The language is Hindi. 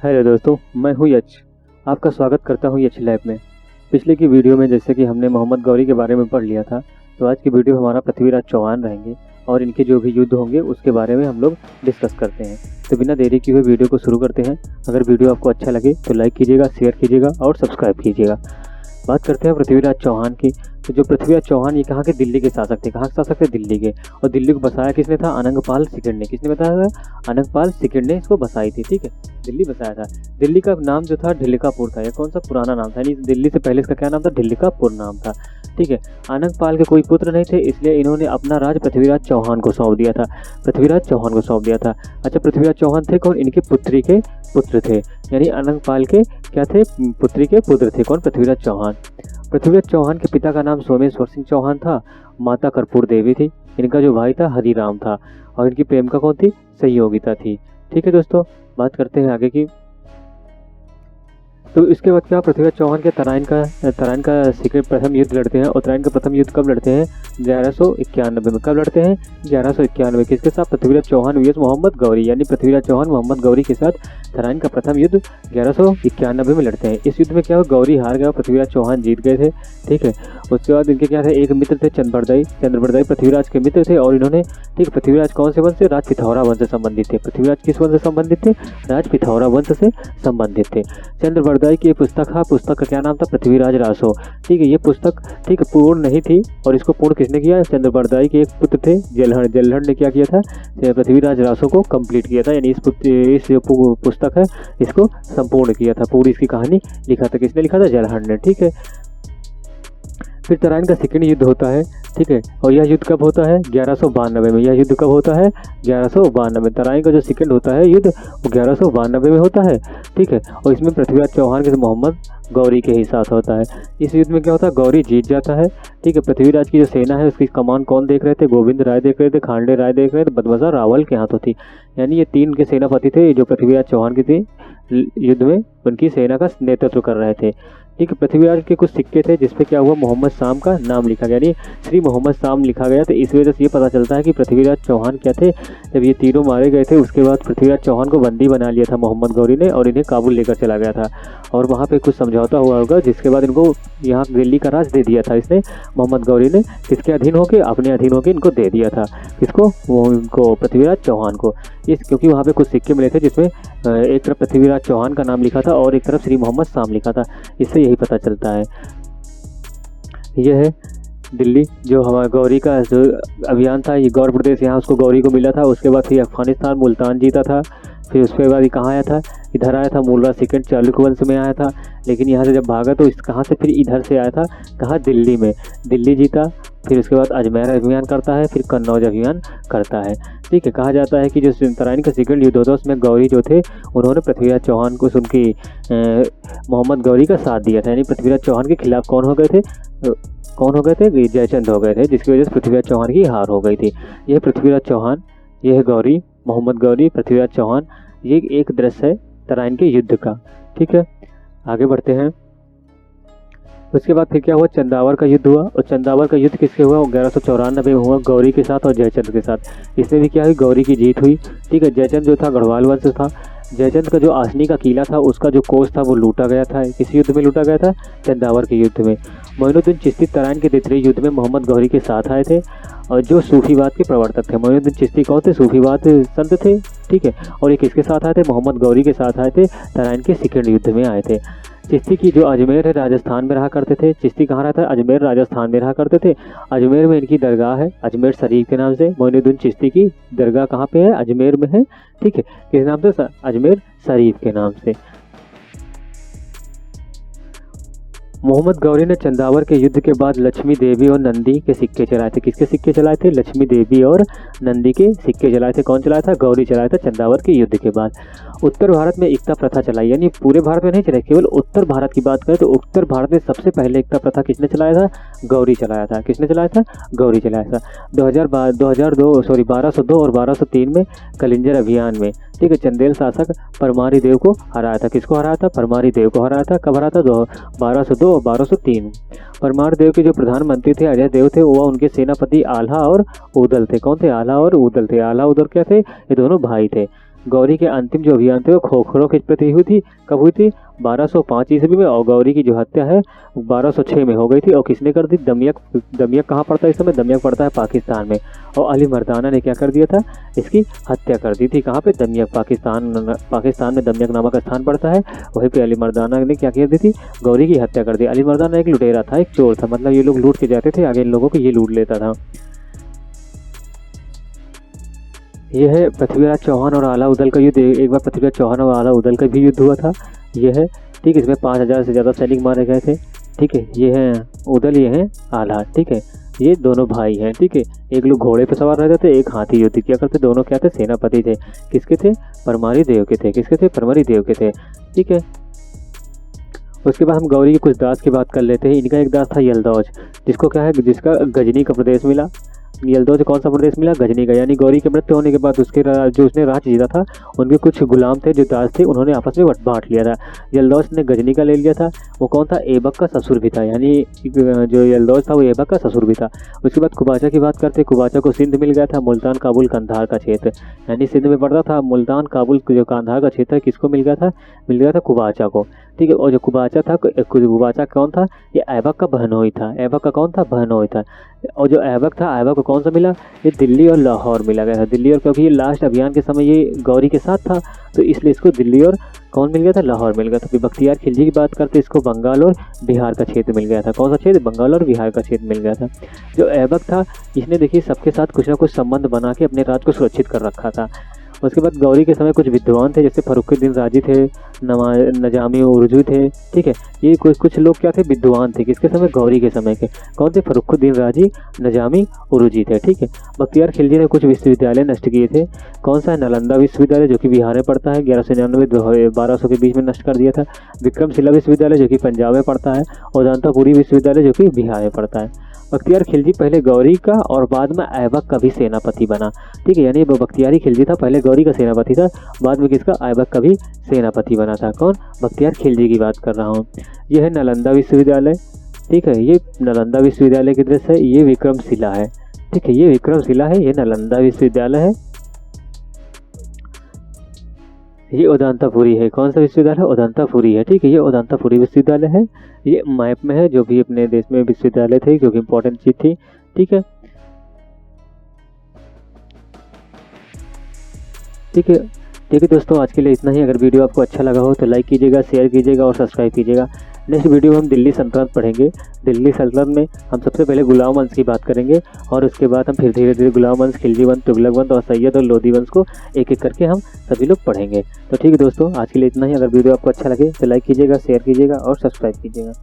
हेलो दोस्तों, मैं हूँ यश। आपका स्वागत करता हूँ यश लैब में। पिछले की वीडियो में जैसे कि हमने मोहम्मद गौरी के बारे में पढ़ लिया था, तो आज की वीडियो हमारा पृथ्वीराज चौहान रहेंगे और इनके जो भी युद्ध होंगे उसके बारे में हम लोग डिस्कस करते हैं। तो बिना देरी किए हुए वीडियो को शुरू करते हैं। अगर वीडियो आपको अच्छा लगे तो लाइक कीजिएगा, शेयर कीजिएगा और सब्सक्राइब कीजिएगा। बात करते हैं पृथ्वीराज चौहान की। तो जो पृथ्वीराज चौहान ये कहाँ के? दिल्ली के शासक थे। कहाँ के शासक थे? दिल्ली के। और दिल्ली को बसाया किसने था? अनंगपाल सिकंद ने। किसने बताया था? अनंगपाल सिकंद ने इसको बसाई थी। ठीक है, दिल्ली बसाया था। दिल्ली का नाम जो था ढिल्लिकापुर था। यह कौन सा पुराना नाम था? यानी दिल्ली से पहले इसका क्या नाम था? ढिल्लिकापुर नाम था। ठीक है, अनंगपाल के कोई पुत्र नहीं थे, इसलिए इन्होंने अपना राज पृथ्वीराज चौहान को सौंप दिया था। पृथ्वीराज चौहान को सौंप दिया था। अच्छा, पृथ्वीराज चौहान थे कौन? इनके पुत्री के पुत्र थे, यानी अनंगपाल के क्या थे? पुत्री के पुत्र थे। कौन? पृथ्वीराज चौहान। पृथ्वीराज चौहान के पिता का नाम सोमेश्वर सिंह चौहान था, माता कर्पूर देवी थी। इनका जो भाई था हरिराम था और इनकी प्रेमिका कौन थी? संयोगिता थी। ठीक है दोस्तों, बात करते हैं आगे की। तो इसके बाद क्या? पृथ्वीराज चौहान के तराइन का सीक्रेट प्रथम युद्ध लड़ते हैं। और तराइन का प्रथम युद्ध कब लड़ते हैं? 1191 में। कब लड़ते हैं? 1191। किसके साथ? पृथ्वीराज चौहान vs मोहम्मद गौरी, यानी पृथ्वीराज चौहान मोहम्मद गौरी के साथ तराइन का प्रथम युद्ध 1191 में लड़ते हैं। इस युद्ध में क्या हुआ? गौरी हार गया, पृथ्वीराज चौहान जीत गए थे। ठीक है, उसके बाद इनके क्या थे? एक मित्र थे चंद्रबरदाई पृथ्वीराज के मित्र थे और इन्होंने, ठीक, पृथ्वीराज कौन से वंश से? राज पिथौरा वंश से संबंधित थे। पृथ्वीराज किस वंश से संबंधित थे? राज पिथौरा वंश से संबंधित थे। चंद्रबरदाई की पुस्तक था, पुस्तक का क्या नाम था? पृथ्वीराज रासो। ठीक है, ये पुस्तक, ठीक, पूर्ण नहीं थी और इसको पूर्ण किसने किया? चंद्रबरदाई के एक पुत्र थे जलहड़ ने क्या किया था? पृथ्वीराज रासो को कंप्लीट किया था, यानी इस पुस्तक है इसको संपूर्ण किया था। पूरी इसकी कहानी लिखा था। किसने लिखा था? जलहड़ ने। ठीक है, फिर तराइन का सेकंड युद्ध होता है। ठीक है, और यह युद्ध कब होता है? 1192 में। यह युद्ध कब होता है? 1192 में। तराइन का जो सेकंड होता है युद्ध वो 1192 में होता है। ठीक है, और इसमें पृथ्वीराज चौहान के मोहम्मद गौरी के ही साथ होता है। इस युद्ध में क्या होता है? गौरी जीत जाता है। ठीक है, पृथ्वीराज की जो सेना है उसकी कमान कौन देख रहे थे? गोविंद राय देख रहे थे, खांडे राय देख रहे थे, बदमजा रावल के हाथों थी। यानी ये तीन के सेनापति थे जो पृथ्वीराज चौहान के थे युद्ध में उनकी सेना का नेतृत्व कर रहे थे। ठीक है, पृथ्वीराज के कुछ सिक्के थे जिसपे क्या हुआ? मोहम्मद शाम का नाम लिखा गया, यानी श्री मोहम्मद शाम लिखा गया। तो इस वजह से ये पता चलता है कि पृथ्वीराज चौहान क्या थे। जब ये तीनों मारे गए थे उसके बाद पृथ्वीराज चौहान को बंदी बना लिया था मोहम्मद गौरी ने और इन्हें काबुल लेकर चला गया था और वहाँ पे कुछ समझौता हुआ होगा जिसके बाद इनको यहाँ दिल्ली का राज दे दिया था इसने, मोहम्मद गौरी ने। किसके अधीन होके? अपने अधीन होके इनको दे दिया था। किसको? वो इनको पृथ्वीराज चौहान को। क्योंकि वहाँ पे कुछ सिक्के मिले थे जिसमें एक तरफ पृथ्वीराज चौहान का नाम लिखा था और एक तरफ श्री मोहम्मद शाम लिखा था। इससे यही पता चलता है। यह है दिल्ली, जो हमारा गौरी का जो अभियान था, ये गौर प्रदेश यहाँ उसको गौरी को मिला था। उसके बाद फिर अफगानिस्तान मुल्तान जीता था। फिर उसके बाद ये कहाँ आया था? इधर आया था, मूलराज सेकंड चालुक्य वंश में आया था। लेकिन यहाँ से जब भागा तो इस कहाँ से? फिर इधर से आया था। कहाँ? दिल्ली में। दिल्ली जीता। फिर उसके बाद अजमेर अभियान करता है, फिर कन्नौज अभियान करता है। ठीक है, कहा जाता है कि जो तराइन का सेकंड युद्ध होता है उसमें गौरी जो थे उन्होंने पृथ्वीराज चौहान को उनकी मोहम्मद गौरी का साथ दिया था। यानी पृथ्वीराज चौहान के खिलाफ कौन हो गए थे? कौन हो गए थे? जयचंद हो गए थे, जिसकी वजह से पृथ्वीराज चौहान की हार हो गई थी। यह पृथ्वीराज चौहान, यह गौरी, मोहम्मद गौरी, पृथ्वीराज चौहान, ये एक दृश्य है तराइन के युद्ध का। ठीक है, आगे बढ़ते हैं। उसके बाद फिर क्या हुआ? चंदावर का युद्ध हुआ। और चंदावर का युद्ध किसके हुआ? 1194 में हुआ, गौरी के साथ और जयचंद के साथ। इसमें भी क्या हुई? गौरी की जीत हुई। ठीक है, जयचंद जो था गढ़वाल वंश था। जयचंद का जो आसनी का किला था उसका जो कोष था वो लूटा गया था। किस युद्ध में लूटा गया था? चंदावर के युद्ध में। मोइनुद्दीन चिश्ती तराइन के तितरी युद्ध में मोहम्मद गौरी के साथ आए थे और जो सूफीवाद के प्रवर्तक थे। मोइनुद्दीन चिश्ती कौन थे? सूफीवाद संत थे। ठीक है, और ये किसके साथ आए थे? मोहम्मद गौरी के साथ आए थे। तराइन के सेकंड युद्ध में आए थे। चिश्ती की जो अजमेर है राजस्थान में रहा करते थे। चिश्ती कहाँ रहता है? अजमेर राजस्थान में रहा करते थे। अजमेर में इनकी दरगाह है अजमेर शरीफ के नाम से। मोइनुद्दीन चिश्ती की दरगाह कहाँ पे है? अजमेर में है। ठीक है, किस नाम से? अजमेर शरीफ के नाम से। मोहम्मद गौरी ने चंदावर के युद्ध के बाद लक्ष्मी देवी और नंदी के सिक्के चलाए थे। किसके सिक्के चलाए थे? लक्ष्मी देवी और नंदी के सिक्के चलाए थे। कौन चलाया था? गौरी चलाया था चंदावर के युद्ध के बाद। उत्तर भारत में एकता प्रथा चलाई, यानी पूरे भारत में नहीं चलाई, केवल उत्तर भारत की बात करें तो उत्तर भारत में सबसे पहले एकता प्रथा किसने चलाया था? गौरी चलाया था। किसने चलाया था? गौरी चलाया था। 1202 और 1203 में कलिंजर अभियान में, ठीक है, चंदेल शासक परमारी देव को हराया था। किसको हराया था? परमारी देव को हराया था। कब हराया था? 1202 और 1203। परमार देव के जो प्रधानमंत्री थे अजय देव थे, वह उनके सेनापति आल्हा और उदल थे। कौन थे? आल्हा और उदल थे। आल्हा उदल क्या थे? ये दोनों भाई थे। गौरी के अंतिम जो अभियान थे वो खोखरों की प्रति हुई थी। कब हुई थी? 1205 ईस्वी में। और गौरी की जो हत्या है 1206 में हो गई थी। और किसने कर दी? दमियक। दमियक कहाँ पड़ता है इस समय? दमियक पड़ता है पाकिस्तान में। और अली मर्दाना ने क्या कर दिया था? इसकी हत्या कर दी थी। कहाँ पे? दमियक, पाकिस्तान में दमियक नामक स्थान पड़ता है, वहीं पे अली मर्दाना ने क्या कर दी थी? गौरी की हत्या कर दी। अली मर्दाना एक लुटेरा था, एक चोर था, मतलब ये लोग लूट के जाते थे, आगे इन लोगों को ये लूट लेता था। यह है पृथ्वीराज चौहान और आला उदल का युद्ध। एक बार पृथ्वीराज चौहान और आला उदल का भी युद्ध हुआ था। यह है, ठीक है, इसमें 5000 से ज़्यादा सैनिक मारे गए थे। ठीक है, ये हैं उदल, ये हैं आला। ठीक है, ये दोनों भाई हैं। ठीक है, एक लोग घोड़े पे सवार रहते थे, एक हाथी युद्ध किया करते। दोनों क्या थे? सेनापति थे। किसके थे? परमारी देव के थे। किसके थे? परमारी देव के थे। ठीक है, उसके बाद हम गौरी के कुछ दास की बात कर लेते हैं। इनका एक दास था यलदौज, जिसको क्या है, जिसका गजनी का प्रदेश मिला। यलदौज कौन सा प्रदेश मिला? गजनी का। यानी गौरी के मृत्यु होने के बाद उसके जो उसने राज्य जीता था, उनके कुछ गुलाम थे जो दास थे, उन्होंने आपस में बांट लिया था। यलदौज ने गजनी का ले लिया था। वो कौन था? ऐबक का ससुर भी था। यानी जो यलदौज था वो ऐबक का ससुर भी था। उसके बाद कुबाचा की बात करते। कुबाचा को सिंध मिल गया था, मुल्तान, काबुल, कंधार का क्षेत्र, यानी सिंध में पड़ता था। मुल्तान, काबुल, जो कंधार का क्षेत्र है, किसको मिल गया था? मिल गया था कुबाचा को। ठीक है, और जो कुबाचा था, कुबाचा कौन था? ये ऐबक का बहनोई था। ऐबक का कौन था? बहनोई था। और जो ऐबक था, ऐबक को कौन सा मिला? ये दिल्ली और लाहौर मिला गया था। दिल्ली और, क्योंकि ये लास्ट अभियान के समय ये गौरी के साथ था, तो इसलिए इसको दिल्ली और कौन मिल गया था? लाहौर मिल गया था। फिर बख्तियार खिलजी की बात करते, इसको बंगाल और बिहार का क्षेत्र मिल गया था। कौन सा क्षेत्र? बंगाल और बिहार का क्षेत्र मिल गया था। जो ऐबक था, इसने देखिए सबके साथ कुछ ना कुछ संबंध बना के अपने राज को सुरक्षित कर रखा था। उसके बाद गौरी के समय कुछ विद्वान थे, जैसे फरुखुद्दीन राजी थे, नजामी उर्जू थे। ठीक है, ये कुछ लोग क्या थे? विद्वान थे। किसके समय? गौरी के समय के। कौन थे? फरुखुद्दीन राजी, नजामी उर्जी थे। ठीक है, बख्तियार खिलजी ने कुछ विश्वविद्यालय नष्ट किए थे। कौन सा है? नालंदा विश्वविद्यालय, जो कि बिहार में पड़ता है, 1199 1200 के बीच में नष्ट कर दिया था। विक्रमशिला विश्वविद्यालय, जो कि पंजाब में पड़ता है, और उदंतापुरी विश्वविद्यालय, जो कि बिहार में पड़ता है। बख्तियार खिलजी पहले गौरी का और बाद में ऐबक का भी सेनापति बना। ठीक है, यानी बख्तियारी खिलजी था, पहले गौरी का सेनापति था, बाद में किसका? ऐबक का भी सेनापति बना था। कौन? बख्तियार खिलजी की बात कर रहा हूँ। यह है नालंदा विश्वविद्यालय। ठीक है, ये नालंदा विश्वविद्यालय की दृश्य है। ये विक्रमशिला है। ठीक है, ये विक्रमशिला है, ये नालंदा विश्वविद्यालय है। ये उदंतापुरी है। कौन सा विश्वविद्यालय है? उदंतापुरी है। ठीक है, ये उदंतापुरी विश्वविद्यालय है। ये मैप में है, जो भी अपने देश में विश्वविद्यालय थे, क्योंकि इंपॉर्टेंट चीज थी। ठीक है, ठीक है, ठीक है दोस्तों, आज के लिए इतना ही। अगर वीडियो आपको अच्छा लगा हो तो लाइक कीजिएगा, शेयर कीजिएगा और सब्सक्राइब कीजिएगा। नेक्स्ट वीडियो में हम दिल्ली सल्तनत पढ़ेंगे। दिल्ली सल्तनत में हम सबसे पहले गुलाम वंश की बात करेंगे, और उसके बाद हम फिर धीरे धीरे गुलाम वंश, खिलजी वंश, तुगलक वंश और सैयद और लोधी वंश को एक एक करके हम सभी लोग पढ़ेंगे। तो ठीक है दोस्तों, आज के लिए इतना ही। अगर वीडियो आपको अच्छा लगे तो लाइक कीजिएगा, शेयर कीजिएगा और सब्सक्राइब कीजिएगा।